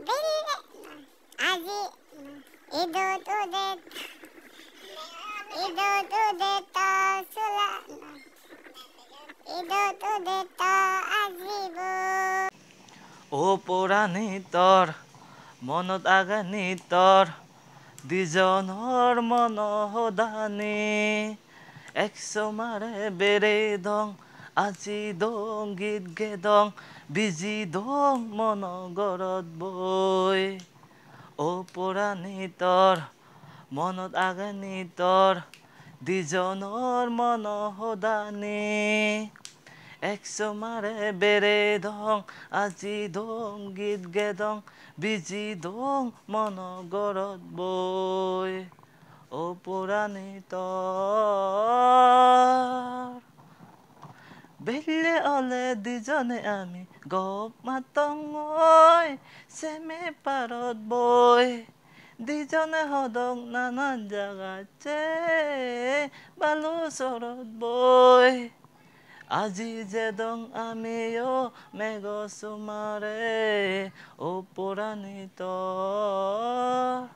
বেলে আজি ঈদত উদে তো চুলা ঈদত উদে তো আজিব ও পুৰাণী তৰ মনত আগানী তৰ দুজনৰ মন সদানি একসমাৰে বেৰে দং আজি দং গীত গেদং বিজি দং মন গৰত বৈ ও পুৰাণী তৰ মনত আগানী তৰ দুজনৰ মন সদানি একসমাৰে বেৰে দং আজি দং গীত গেদং বিজি দং মন গৰত বৈ ও পুৰাণী তৰ বেলে অলে দুজনে আমি গপ মাতং ঐ চেমে পাৰত বৈ দুজনে সদং নানান জাগাত বালুচৰত বৈ আজি যেদং আমি মেঘ চুমাৰে ও পুৰাণী তৰ